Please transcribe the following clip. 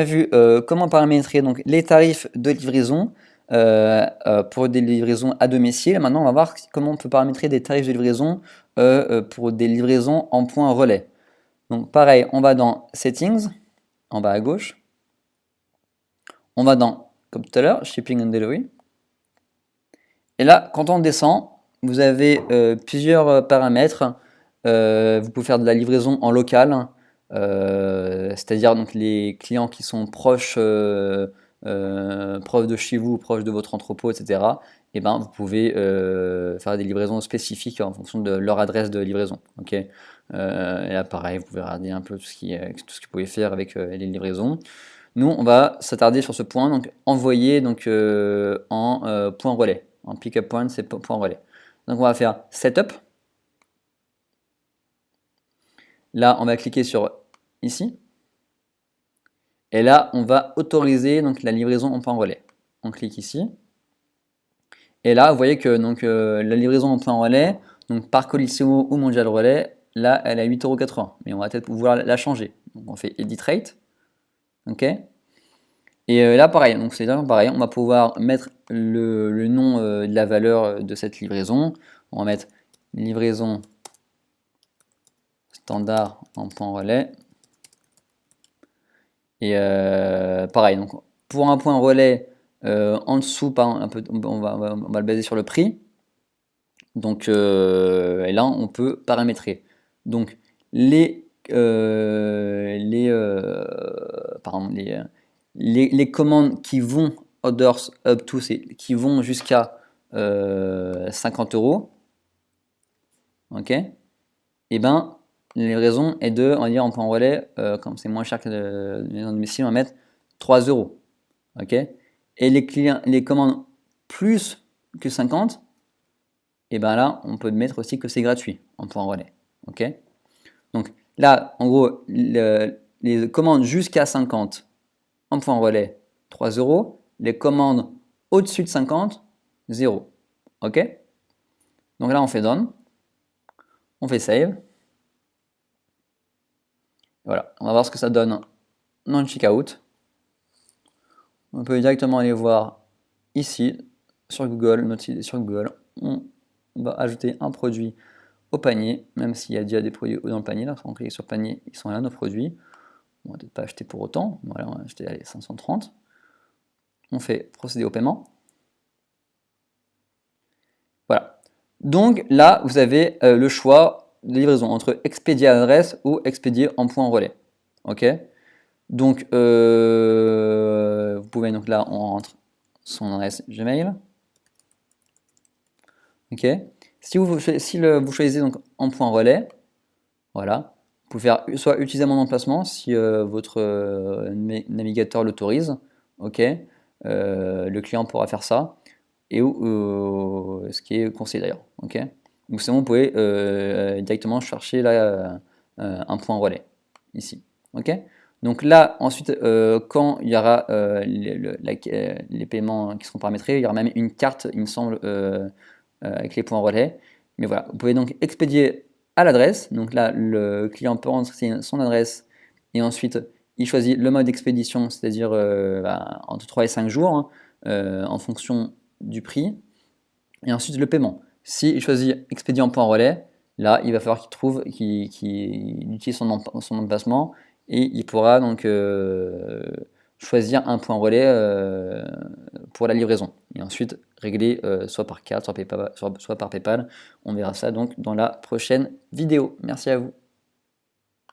On a vu comment paramétrer donc, les tarifs de livraison pour des livraisons à domicile. Maintenant, on va voir comment on peut paramétrer des tarifs de livraison pour des livraisons en point relais. Donc pareil, on va dans Settings, en bas à gauche. On va dans, comme tout à l'heure, Shipping and Delivery. Et là, quand on descend, vous avez plusieurs paramètres. Vous pouvez faire de la livraison en local, c'est-à-dire donc les clients qui sont proches, proches de chez vous, proches de votre entrepôt, etc. Et ben, vous pouvez faire des livraisons spécifiques en fonction de leur adresse de livraison. Ok. Et là, pareil, vous pouvez regarder un peu tout ce que vous pouvez faire avec les livraisons. Nous, on va s'attarder sur ce point, donc envoyer donc, en point relais. En pick-up point, c'est point relais. Donc on va faire Setup. Là, on va cliquer sur ici. Et là, on va autoriser donc, la livraison en point relais. On clique ici. Et là, vous voyez que donc, la livraison en point relais, donc par Colissimo ou Mondial Relais, là, elle est à 8,80 €. Mais on va peut-être pouvoir la changer. Donc on fait Edit Rate. OK. Et là, pareil, donc c'est pareil, on va pouvoir mettre le nom de la valeur de cette livraison. On va mettre livraison standard en point relais. Et pareil, donc pour un point relais, en dessous, on va le baser sur le prix. Donc, et là, on peut paramétrer. Donc, les commandes qui vont orders up to, qui vont jusqu'à 50 €, ok, et ben la livraison est de, on va dire en point relais, comme c'est moins cher que les domicile, on va mettre 3 €, ok, et les commandes plus que 50, et ben là on peut mettre aussi que c'est gratuit en point relais, ok. Donc là, en gros, les commandes jusqu'à 50 en point relais, 3 €. Les commandes au-dessus de 50, 0. OK. Donc là, on fait Done. On fait Save. Voilà. On va voir ce que ça donne dans le checkout. On peut directement aller voir ici, sur Google, notre site est sur Google. On va ajouter un produit au panier, même s'il y a déjà des produits dans le panier. Là, on clique sur panier, ils sont là, nos produits. On va peut-être pas acheter pour autant. Voilà, on va acheter allez, 530. On fait procéder au paiement. Voilà. Donc là, vous avez le choix de livraison entre expédier à l'adresse ou expédier en point relais. Ok. Donc vous pouvez, donc là, on rentre son adresse Gmail. Ok. Si vous choisissez donc en point relais, voilà, vous pouvez faire soit utiliser mon emplacement si votre navigateur l'autorise. Ok. Le client pourra faire ça. Et ce qui est conseillé d'ailleurs. Ok. Donc c'est bon, vous pouvez directement chercher là, un point relais ici. Ok. Donc là, ensuite, quand il y aura les paiements qui seront paramétrés, il y aura même une carte, il me semble, avec les points relais. Mais voilà, vous pouvez donc expédier à l'adresse. Donc là, le client peut rentrer son adresse et ensuite il choisit le mode d'expédition, c'est-à-dire entre 3 et 5 jours, hein, en fonction du prix, et ensuite le paiement. S'il choisit expédient en point relais, là il va falloir qu'il utilise son emplacement et il pourra donc choisir un point relais pour la livraison et ensuite régler soit par carte, soit par PayPal. On verra ça donc dans la prochaine vidéo. Merci à vous.